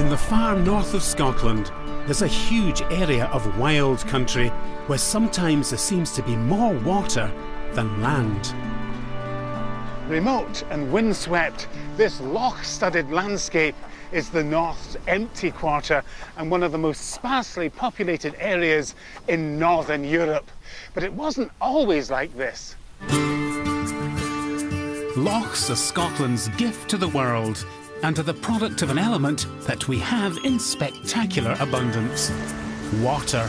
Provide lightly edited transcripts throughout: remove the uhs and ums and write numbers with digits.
In the far north of Scotland, there's a huge area of wild country where sometimes there seems to be more water than land. Remote and windswept, this loch-studded landscape is the North's empty quarter and one of the most sparsely populated areas in Northern Europe. But it wasn't always like this. Lochs are Scotland's gift to the world and are the product of an element that we have in spectacular abundance: water.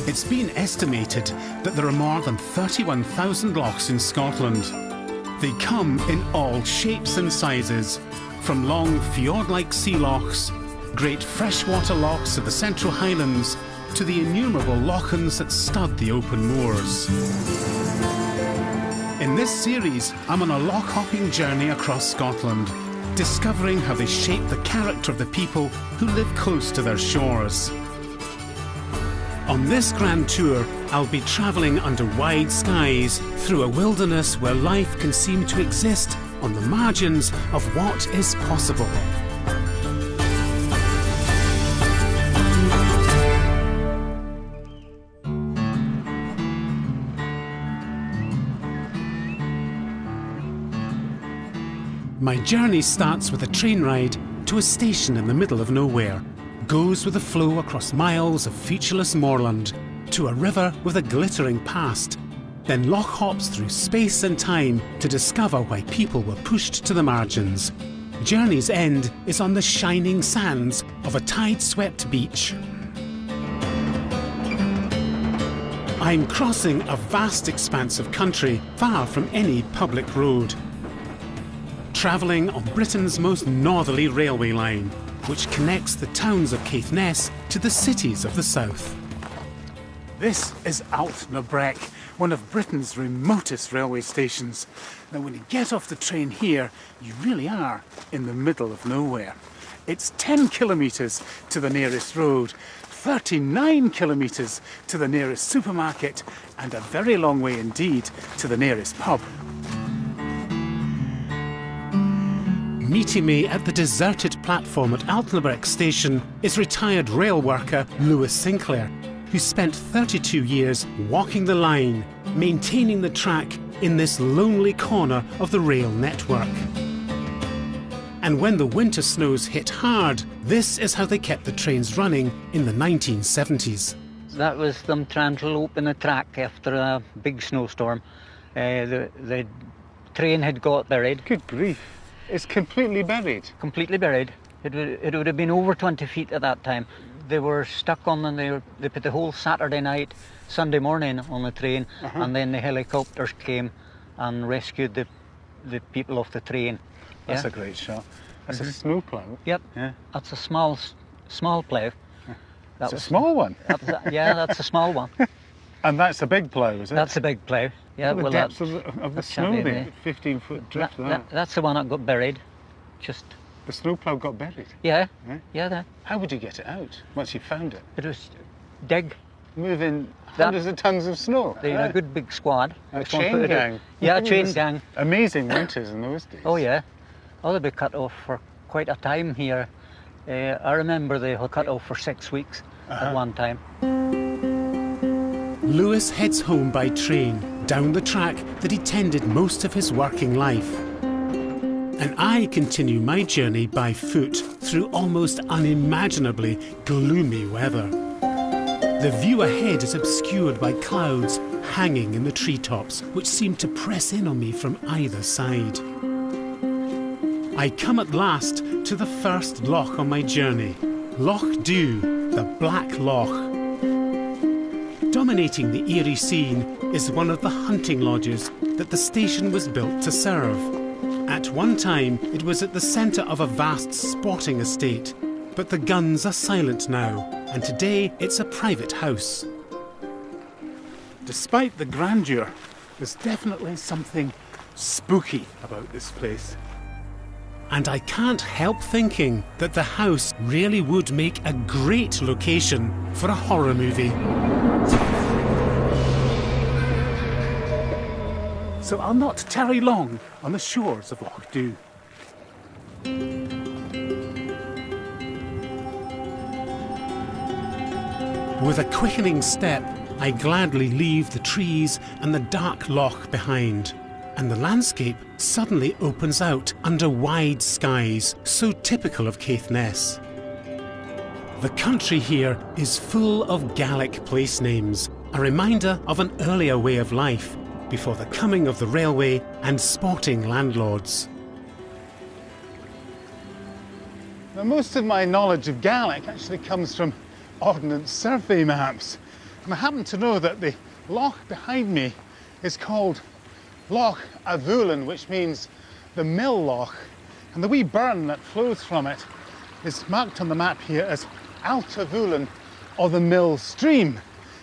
It's been estimated that there are more than 31,000 lochs in Scotland. They come in all shapes and sizes, from long fjord-like sea lochs, great freshwater lochs of the Central Highlands, to the innumerable lochans that stud the open moors. In this series, I'm on a loch-hopping journey across Scotland, discovering how they shape the character of the people who live close to their shores. On this grand tour, I'll be travelling under wide skies through a wilderness where life can seem to exist on the margins of what is possible. My journey starts with a train ride to a station in the middle of nowhere, goes with the flow across miles of featureless moorland to a river with a glittering past, then loch hops through space and time to discover why people were pushed to the margins. Journey's end is on the shining sands of a tide-swept beach. I'm crossing a vast expanse of country far from any public road, travelling on Britain's most northerly railway line, which connects the towns of Caithness to the cities of the south. This is Altnabrec, one of Britain's remotest railway stations. Now, when you get off the train here, you really are in the middle of nowhere. It's 10 kilometres to the nearest road, 39 kilometres to the nearest supermarket, and a very long way indeed to the nearest pub. Meeting me at the deserted platform at Altnabrec station is retired rail worker Lewis Sinclair, who spent 32 years walking the line, maintaining the track in this lonely corner of the rail network. And when the winter snows hit hard, this is how they kept the trains running in the 1970s. That was them trying to open the track after a big snowstorm. The train had got buried. Good grief. It's completely buried. Completely buried. It would have been over 20 feet at that time. They were stuck on and they put the whole Saturday night, Sunday morning on the train, and then the helicopters came and rescued the people off the train. That's a great shot. That's a snowplow. Yep. Yeah. That's a small plough. That's a small one. That's a small one. And that's a big plough, is it? That's a big plough. Yeah. The depths of the snow there, 15-foot drift. That's the one that got buried. Just. The snowplow got buried? Yeah. Yeah. How would you get it out once you found it? It was dig. Moving hundreds of tons of snow. They had a good big squad. A chain gang. Yeah, a chain gang. Amazing winters in those days. Oh yeah. Oh, they'd be cut off for quite a time here. I remember they were cut off for 6 weeks at one time. Lewis heads home by train, down the track that he tended most of his working life. And I continue my journey by foot through almost unimaginably gloomy weather. The view ahead is obscured by clouds hanging in the treetops, which seem to press in on me from either side. I come at last to the first loch on my journey, Loch Dew, the Black Loch. Dominating the eerie scene is one of the hunting lodges that the station was built to serve. At one time, it was at the centre of a vast sporting estate, but the guns are silent now, and today it's a private house. Despite the grandeur, there's definitely something spooky about this place. And I can't help thinking that the house really would make a great location for a horror movie. So I'll not tarry long on the shores of Loch Dew. With a quickening step, I gladly leave the trees and the dark loch behind, and the landscape suddenly opens out under wide skies, so typical of Caithness. The country here is full of Gaelic place names, a reminder of an earlier way of life, before the coming of the railway and sporting landlords. Now, most of my knowledge of Gaelic actually comes from Ordnance Survey maps. And I happen to know that the loch behind me is called Loch Avulan, which means the mill loch. And the wee burn that flows from it is marked on the map here as Altavulan, or the mill stream,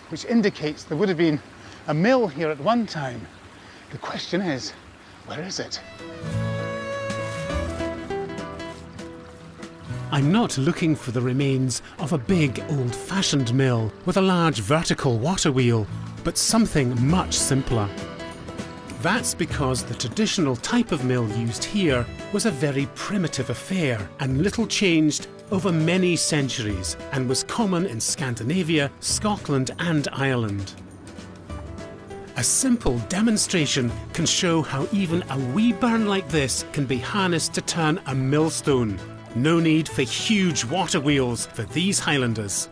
which indicates there would have been a mill here at one time. The question is, where is it? I'm not looking for the remains of a big old-fashioned mill with a large vertical water wheel, but something much simpler. That's because the traditional type of mill used here was a very primitive affair and little changed over many centuries, and was common in Scandinavia, Scotland and Ireland. A simple demonstration can show how even a wee burn like this can be harnessed to turn a millstone. No need for huge water wheels for these Highlanders.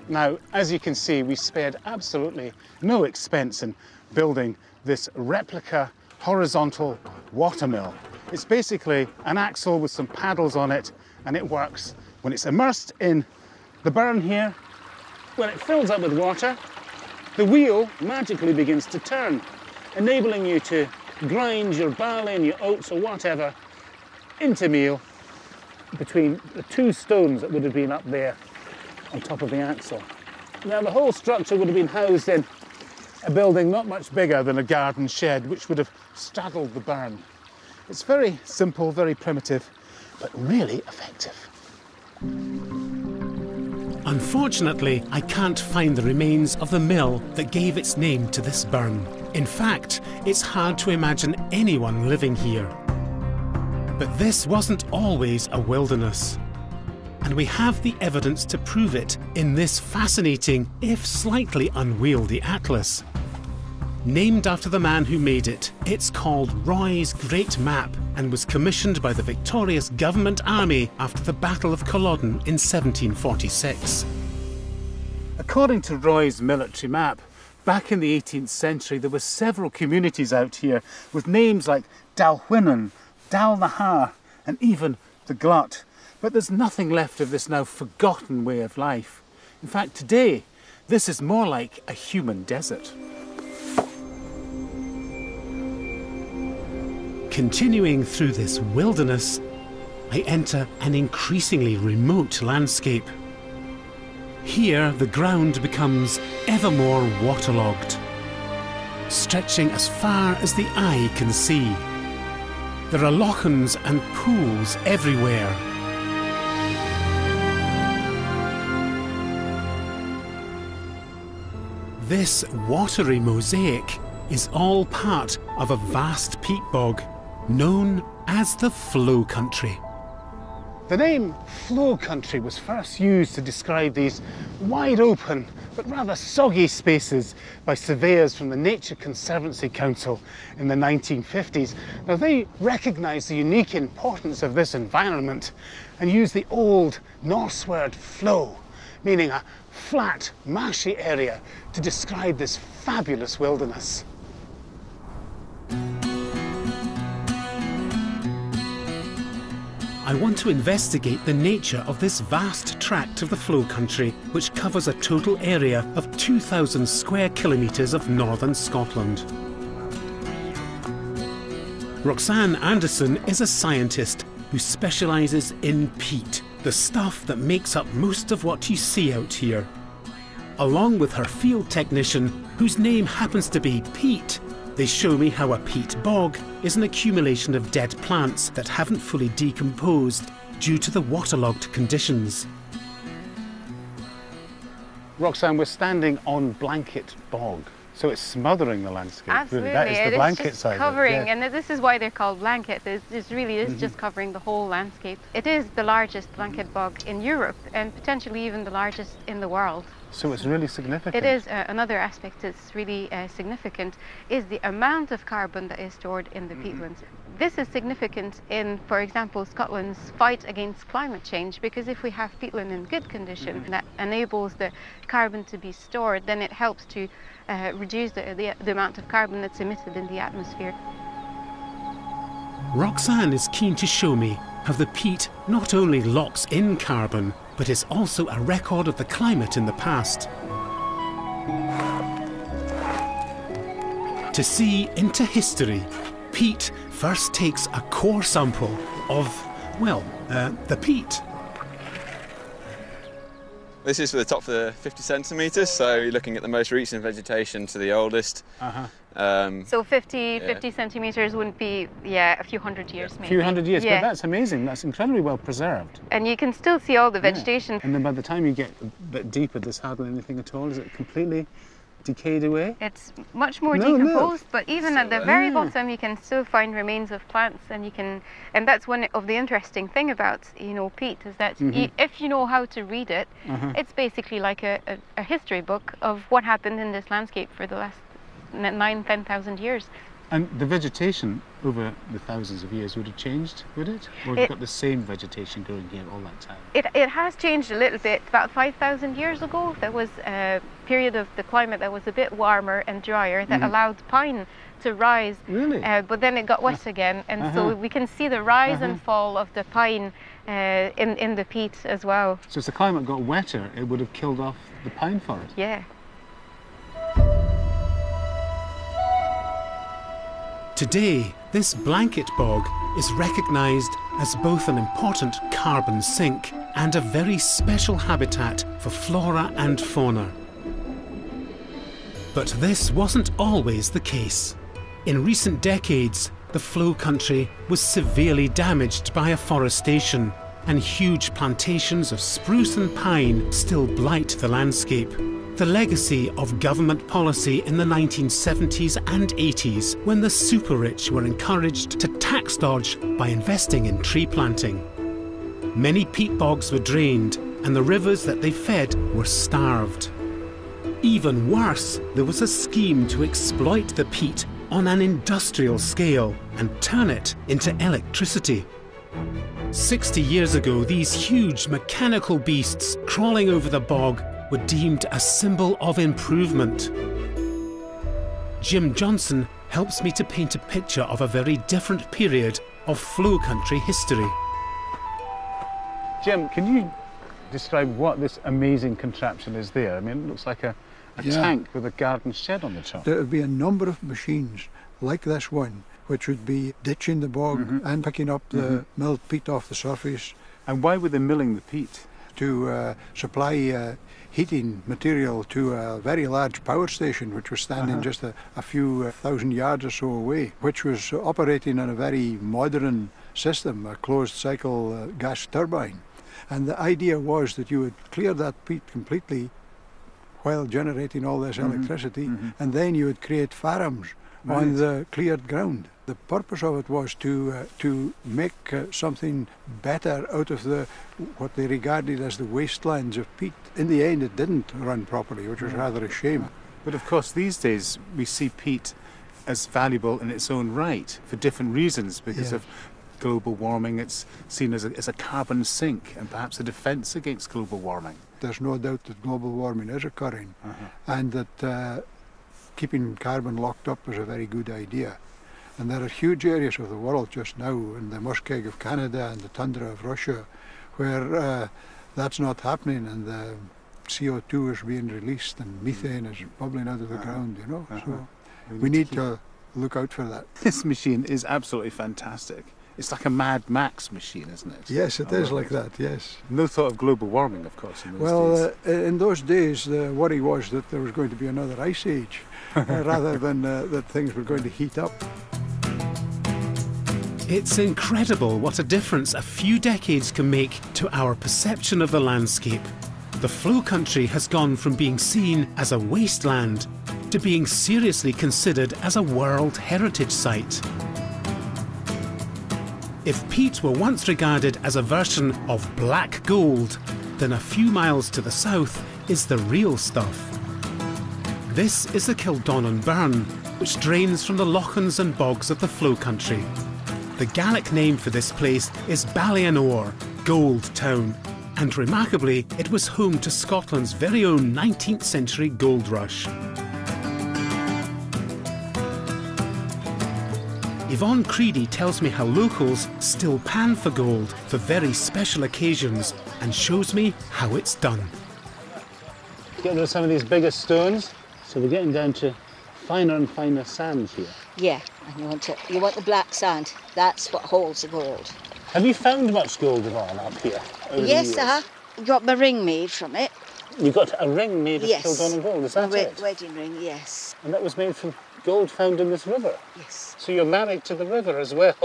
Now, as you can see, we spared absolutely no expense in building this replica horizontal water mill. It's basically an axle with some paddles on it, and it works. When it's immersed in the burn here, when it fills up with water, the wheel magically begins to turn, enabling you to grind your barley and your oats or whatever into meal between the two stones that would have been up there on top of the axle. Now, the whole structure would have been housed in a building not much bigger than a garden shed, which would have straddled the burn. It's very simple, very primitive, but really effective. Unfortunately, I can't find the remains of the mill that gave its name to this burn. In fact, it's hard to imagine anyone living here. But this wasn't always a wilderness. And we have the evidence to prove it in this fascinating, if slightly unwieldy atlas. Named after the man who made it, it's called Roy's Great Map and was commissioned by the victorious government army after the Battle of Culloden in 1746. According to Roy's military map, back in the 18th century there were several communities out here with names like Dalhwynnon, Dalnahar and even the Glut. But there's nothing left of this now forgotten way of life. In fact, today, this is more like a human desert. Continuing through this wilderness, I enter an increasingly remote landscape. Here, the ground becomes ever more waterlogged, stretching as far as the eye can see. There are lochans and pools everywhere. This watery mosaic is all part of a vast peat bog known as the Flow Country. The name Flow Country was first used to describe these wide open but rather soggy spaces by surveyors from the Nature Conservancy Council in the 1950s. Now, they recognised the unique importance of this environment and used the old Norse word flow, meaning a flat, marshy area, to describe this fabulous wilderness. I want to investigate the nature of this vast tract of the Flow Country, which covers a total area of 2,000 square kilometres of northern Scotland. Roxanne Anderson is a scientist who specialises in peat, the stuff that makes up most of what you see out here. Along with her field technician, whose name happens to be Pete, they show me how a peat bog is an accumulation of dead plants that haven't fully decomposed due to the waterlogged conditions. Roxanne, we're standing on blanket bog, so it's smothering the landscape. Absolutely, really. That is the blanket just side. Covering, Yeah. and this is why they're called blankets. It really is just covering the whole landscape. It is the largest blanket bog in Europe and potentially even the largest in the world. So it's really significant. It is. Another aspect that's really significant is the amount of carbon that is stored in the peatlands. This is significant in, for example, Scotland's fight against climate change, because if we have peatland in good condition that enables the carbon to be stored, then it helps to reduce the amount of carbon that's emitted in the atmosphere. Roxanne is keen to show me how the peat not only locks in carbon, but is also a record of the climate in the past. To see into history, peat first takes a core sample of, well, the peat. This is for the top for the 50 centimetres, so you're looking at the most recent vegetation to the oldest. So 50 centimetres wouldn't be, a few hundred years maybe. A few hundred years, but that's amazing. That's incredibly well preserved. And you can still see all the vegetation. And then by the time you get a bit deeper, there's hardly anything at all. Is it completely decayed away? It's much more decomposed, but even at the very bottom you can still find remains of plants, and that's one of the interesting thing about peat, is that if you know how to read it, it's basically like a history book of what happened in this landscape for the last 9,000-10,000 years. And the vegetation over the thousands of years would have changed, would it? Or have you got the same vegetation growing here all that time? It has changed a little bit. About 5,000 years ago, there was a period of the climate that was a bit warmer and drier that allowed pine to rise. Really? But then it got wet again, and so we can see the rise and fall of the pine in the peat as well. So as the climate got wetter, it would have killed off the pine forest? Yeah. Today, this blanket bog is recognised as both an important carbon sink and a very special habitat for flora and fauna. But this wasn't always the case. In recent decades, the flow country was severely damaged by afforestation, and huge plantations of spruce and pine still blight the landscape. The legacy of government policy in the 1970s and 80s, when the super-rich were encouraged to tax dodge by investing in tree planting. Many peat bogs were drained, and the rivers that they fed were starved. Even worse, there was a scheme to exploit the peat on an industrial scale and turn it into electricity. 60 years ago, these huge mechanical beasts crawling over the bog were deemed a symbol of improvement. Jim Johnson helps me to paint a picture of a very different period of flow country history. Jim, can you describe what this amazing contraption is there? I mean, it looks like a tank with a garden shed on the top. There would be a number of machines like this one, which would be ditching the bog and picking up the milled peat off the surface. And why were they milling the peat? To supply heating material to a very large power station, which was standing just a few thousand yards or so away, which was operating on a very modern system, a closed cycle gas turbine. And the idea was that you would clear that peat completely while generating all this electricity, and then you would create farms on the cleared ground. The purpose of it was to make something better out of what they regarded as the wastelands of peat. In the end, it didn't run properly, which was rather a shame. But of course, these days we see peat as valuable in its own right for different reasons. Because of global warming, it's seen as a carbon sink and perhaps a defence against global warming. There's no doubt that global warming is occurring, and that keeping carbon locked up is a very good idea. And there are huge areas of the world just now, in the muskeg of Canada and the tundra of Russia, where that's not happening, and the CO2 is being released and methane is bubbling out of the ground, you know. So we need to look out for that. This machine is absolutely fantastic. It's like a Mad Max machine, isn't it? Yes, it is like that, yes. No thought of global warming, of course, in those days. In those days, the worry was that there was going to be another ice age, rather than that things were going to heat up. It's incredible what a difference a few decades can make to our perception of the landscape. The flow country has gone from being seen as a wasteland to being seriously considered as a World Heritage Site. If peat were once regarded as a version of black gold, then a few miles to the south is the real stuff. This is the Kildonan Burn, which drains from the Lochs and bogs of the Flow Country. The Gaelic name for this place is Ballianore, Gold Town, and remarkably, it was home to Scotland's very own 19th century gold rush. Yvonne Creedy tells me how locals still pan for gold for very special occasions and shows me how it's done. Getting rid of some of these bigger stones, so we're getting down to finer and finer sand here. Yeah, and you want the black sand. That's what holds the gold. Have you found much gold, Yvonne, up here? Yes, I have. Got my ring made from it. You got a ring made of Yes. Kildonan gold, is that it? Wedding ring, yes. And that was made from gold found in this river? Yes. So you're married to the river as well?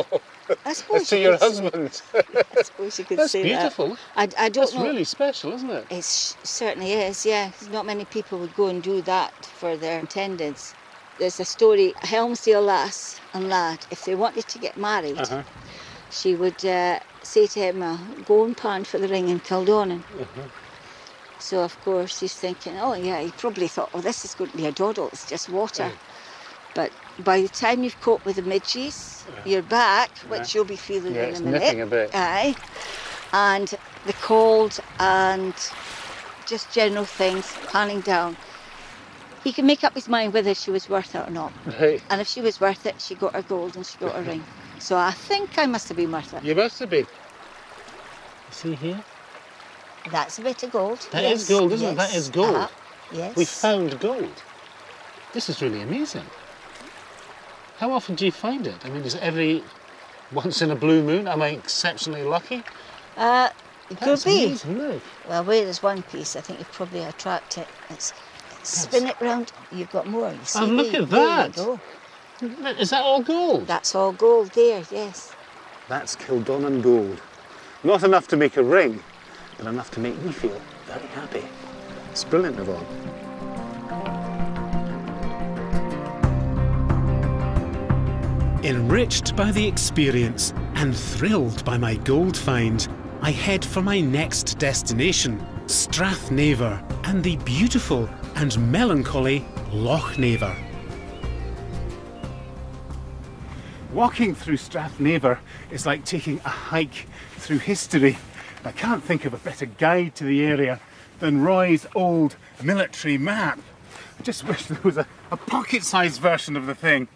I suppose As to your husband? I suppose you could That's say beautiful. that. I don't That's know. really special, isn't it? It certainly is, yeah. Not many people would go and do that for their attendants. There's a story, a Helmsdale lass and lad, if they wanted to get married, she would say to him, go and pan for the ring in Kildonan. So of course he's thinking, oh yeah, he probably thought, oh, this is going to be a doddle, it's just water. But by the time you've coped with the midges, you're back, which you'll be feeling in a minute. Nipping a bit. Aye. And the cold and just general things, panning down. He can make up his mind whether she was worth it or not. Right. And if she was worth it, she got her gold and she got her ring. So I think I must have been worth it. You must have been. See here? That's a bit of gold. That is gold, isn't it? That is gold. Yes. We found gold. This is really amazing. How often do you find it? I mean, is it every once in a blue moon? Am I exceptionally lucky? It could be. Amazing, look. Well, where there's one piece, I think you probably attract it. Spin it round, you've got more. You see, Oh, look at that. There you go. Is that all gold? That's all gold there, yes. That's Kildonan gold. Not enough to make a ring, but enough to make me feel very happy. It's brilliant, Yvonne. Enriched by the experience and thrilled by my gold find, I head for my next destination, Strathnaver, and the beautiful and melancholy Lochnaver. Walking through Strathnaver is like taking a hike through history. I can't think of a better guide to the area than Roy's old military map. I just wish there was a pocket-sized version of the thing.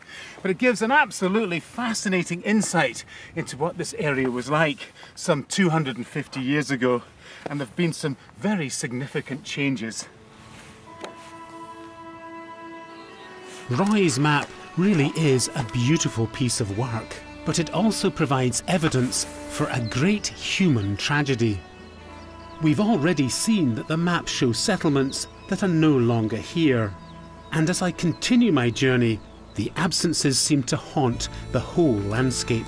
But it gives an absolutely fascinating insight into what this area was like some 250 years ago. And there have been some very significant changes. Roy's map really is a beautiful piece of work, but it also provides evidence for a great human tragedy. We've already seen that the map shows settlements that are no longer here. And as I continue my journey, the absences seem to haunt the whole landscape.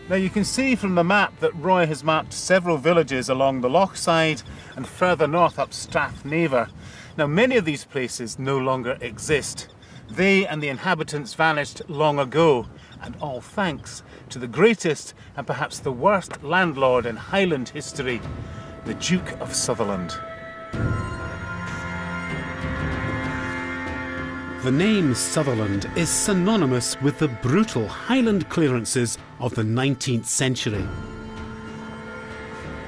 Now you can see from the map that Roy has mapped several villages along the Loch side and further north up Strathnaver. Now many of these places no longer exist. They and the inhabitants vanished long ago, and all thanks to the greatest and perhaps the worst landlord in Highland history, the Duke of Sutherland. The name Sutherland is synonymous with the brutal Highland clearances of the 19th century.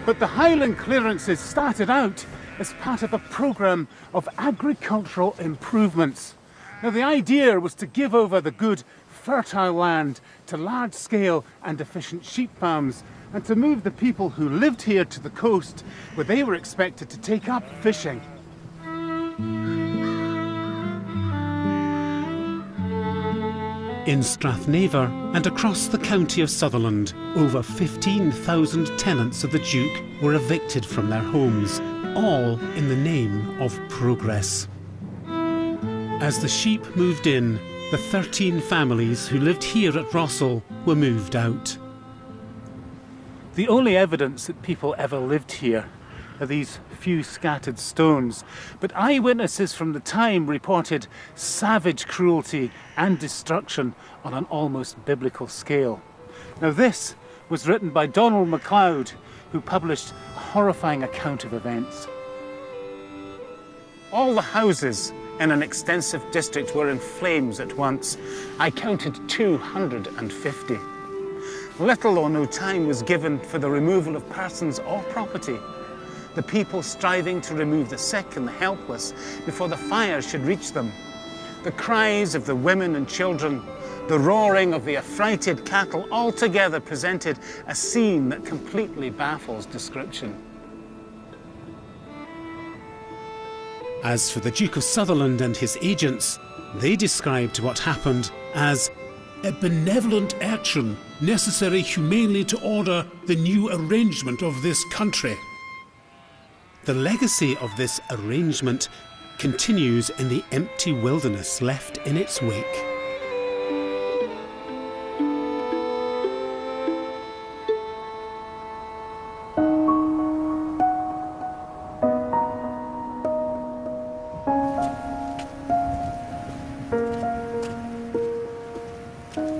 But the Highland clearances started out as part of a programme of agricultural improvements. Now the idea was to give over the good fertile land to large-scale and efficient sheep farms, and to move the people who lived here to the coast, where they were expected to take up fishing. In Strathnaver and across the county of Sutherland, over 15,000 tenants of the Duke were evicted from their homes, all in the name of progress. As the sheep moved in, the 13 families who lived here at Rossall were moved out. The only evidence that people ever lived here are these few scattered stones, but eyewitnesses from the time reported savage cruelty and destruction on an almost biblical scale. Now this was written by Donald MacLeod, who published a horrifying account of events. All the houses in an extensive district were in flames at once. I counted 250. Little or no time was given for the removal of persons or property. The people striving to remove the sick and the helpless before the fire should reach them. The cries of the women and children, the roaring of the affrighted cattle altogether presented a scene that completely baffles description. As for the Duke of Sutherland and his agents, they described what happened as a benevolent action necessary humanely to order the new arrangement of this country. The legacy of this arrangement continues in the empty wilderness left in its wake.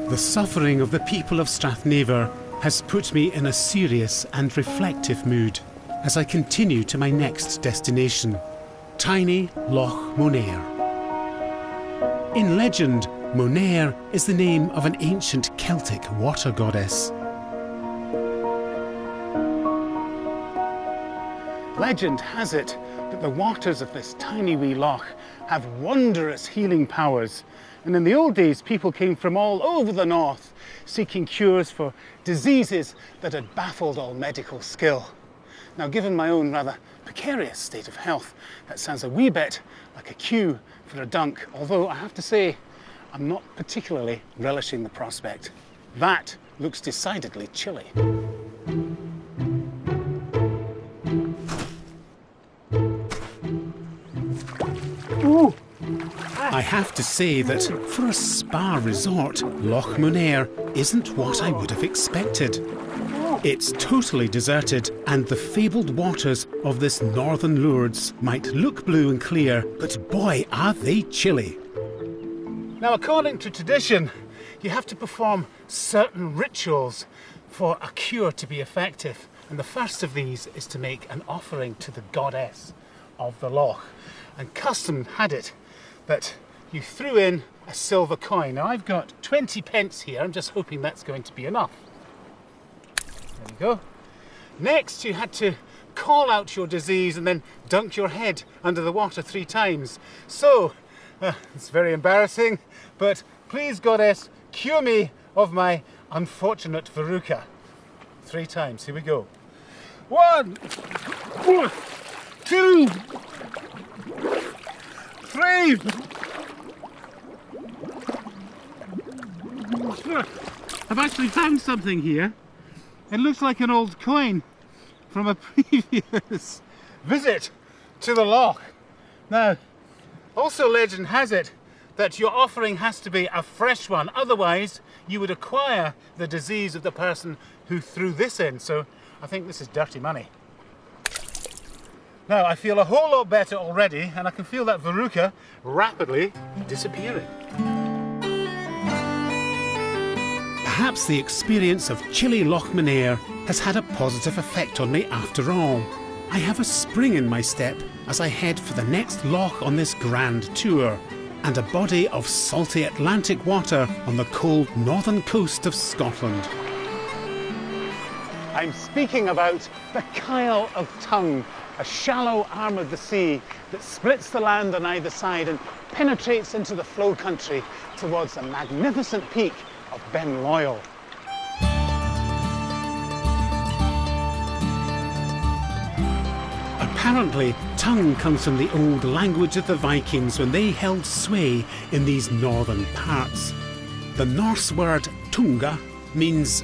The suffering of the people of Strathnaver has put me in a serious and reflective mood as I continue to my next destination, tiny Loch Monair. In legend, Monair is the name of an ancient Celtic water goddess. Legend has it that the waters of this tiny wee loch have wondrous healing powers. And in the old days, people came from all over the north seeking cures for diseases that had baffled all medical skill. Now, given my own rather precarious state of health, that sounds a wee bit like a queue for a dunk, although I have to say, I'm not particularly relishing the prospect. That looks decidedly chilly. Ooh. I have to say that for a spa resort, Loch Monair isn't what I would have expected. It's totally deserted, and the fabled waters of this northern Lourdes might look blue and clear, but boy, are they chilly. Now, according to tradition, you have to perform certain rituals for a cure to be effective. And the first of these is to make an offering to the goddess of the loch. And custom had it that you threw in a silver coin. Now, I've got 20 pence here. I'm just hoping that's going to be enough. There you go. Next, you had to call out your disease and then dunk your head under the water 3 times. So, it's very embarrassing, but please, goddess, cure me of my unfortunate verruca. 3 times. Here we go. 1, 2, 3. I've actually found something here. It looks like an old coin from a previous visit to the loch. Now, also legend has it that your offering has to be a fresh one, otherwise you would acquire the disease of the person who threw this in. So I think this is dirty money. Now, I feel a whole lot better already, and I can feel that verruca rapidly disappearing. Perhaps the experience of chilly Loch Monair has had a positive effect on me after all. I have a spring in my step as I head for the next loch on this grand tour, and a body of salty Atlantic water on the cold northern coast of Scotland. I'm speaking about the Kyle of Tongue, a shallow arm of the sea that splits the land on either side and penetrates into the flow country towards the magnificent peak of Ben Loyal. Apparently, tongue comes from the old language of the Vikings when they held sway in these northern parts. The Norse word tunga means,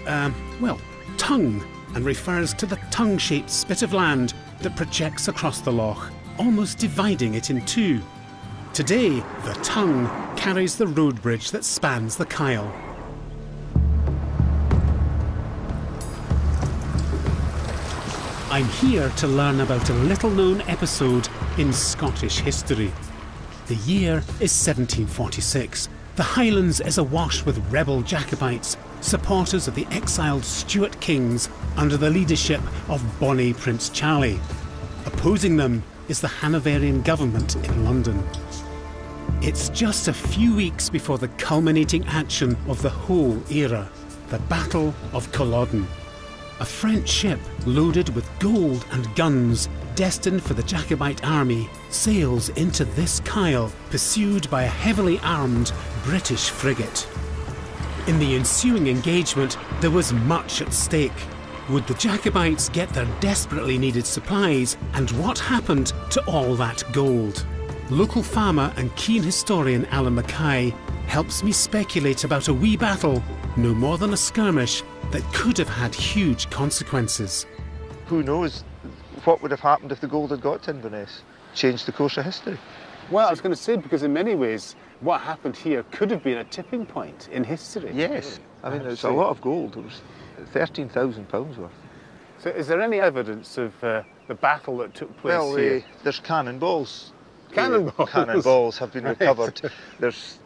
well, tongue, and refers to the tongue-shaped spit of land that projects across the loch, almost dividing it in two. Today, the tongue carries the road bridge that spans the Kyle. I'm here to learn about a little-known episode in Scottish history. The year is 1746. The Highlands is awash with rebel Jacobites, supporters of the exiled Stuart kings under the leadership of Bonnie Prince Charlie. Opposing them is the Hanoverian government in London. It's just a few weeks before the culminating action of the whole era, the Battle of Culloden. A French ship loaded with gold and guns, destined for the Jacobite army, sails into this Kyle, pursued by a heavily armed British frigate. In the ensuing engagement, there was much at stake. Would the Jacobites get their desperately needed supplies, and what happened to all that gold? Local farmer and keen historian Alan Mackay helps me speculate about a wee battle, no more than a skirmish, that could have had huge consequences. Who knows what would have happened if the gold had got to Inverness? Changed the course of history. Well, I was going to say, because in many ways, what happened here could have been a tipping point in history. Yes. I mean, there's a lot of gold. It was £13,000 worth. So is there any evidence of the battle that took place here? There's cannonballs. Cannonballs? Cannonballs have been recovered. There's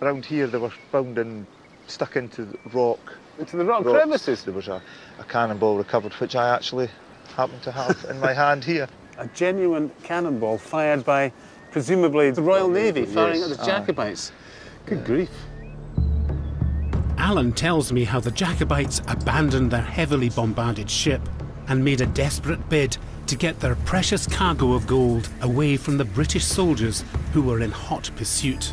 around here they were found and stuck into the rock. Into the rock rocks. crevices? There was a cannonball recovered, which I actually happen to have in my hand here. A genuine cannonball fired by, presumably, the Royal Navy, firing at the Jacobites. Good grief. Alan tells me how the Jacobites abandoned their heavily bombarded ship and made a desperate bid to get their precious cargo of gold away from the British soldiers who were in hot pursuit.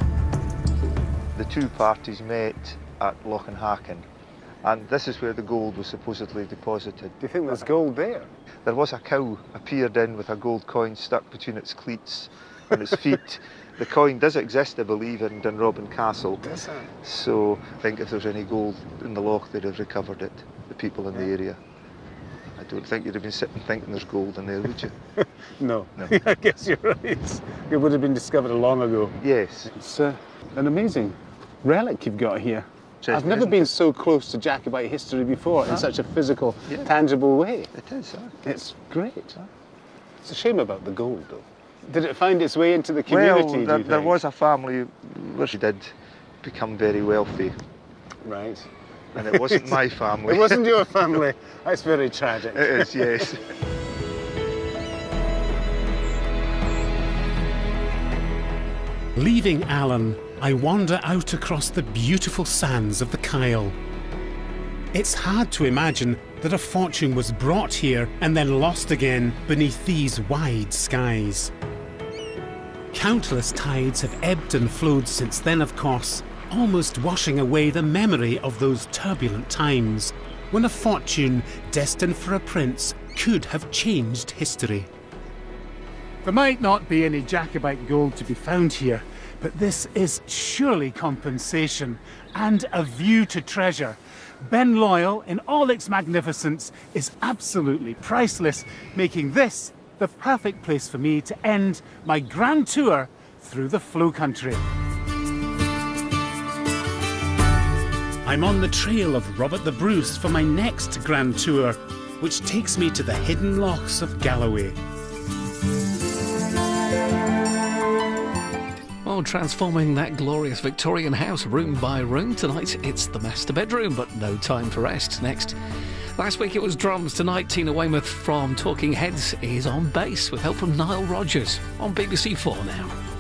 The two parties met at Loch and this is where the gold was supposedly deposited. Do you think there's gold there? There was a cow appeared in with a gold coin stuck between its cleats and its feet. The coin does exist, I believe, in Dunrobin Castle. Does it? So I think if there's any gold in the loch, they'd have recovered it, the people in the area. I don't think you'd have been sitting thinking there's gold in there, would you? No. I guess you're right. It would have been discovered long ago. Yes. It's an amazing relic you've got here. I've never been so close to Jacobite history before in such a physical, tangible way. It is, It's great. It's a shame about the gold, though. Did it find its way into the community, Well, there was a family which did become very wealthy. Right. And it wasn't my family. It wasn't your family. That's very tragic. It is, yes. Leaving Alan, I wander out across the beautiful sands of the Kyle. It's hard to imagine that a fortune was brought here and then lost again beneath these wide skies. Countless tides have ebbed and flowed since then, of course, almost washing away the memory of those turbulent times when a fortune destined for a prince could have changed history. There might not be any Jacobite gold to be found here, but this is surely compensation and a view to treasure. Ben Loyal, in all its magnificence, is absolutely priceless, making this the perfect place for me to end my grand tour through the Flow Country. I'm on the trail of Robert the Bruce for my next grand tour, which takes me to the hidden Lochs of Galloway. Well, transforming that glorious Victorian house room by room. Tonight it's the master bedroom, but no time for rest. Next, last week it was drums. Tonight Tina Weymouth from Talking Heads is on bass with help from Nile Rodgers on BBC 4 now.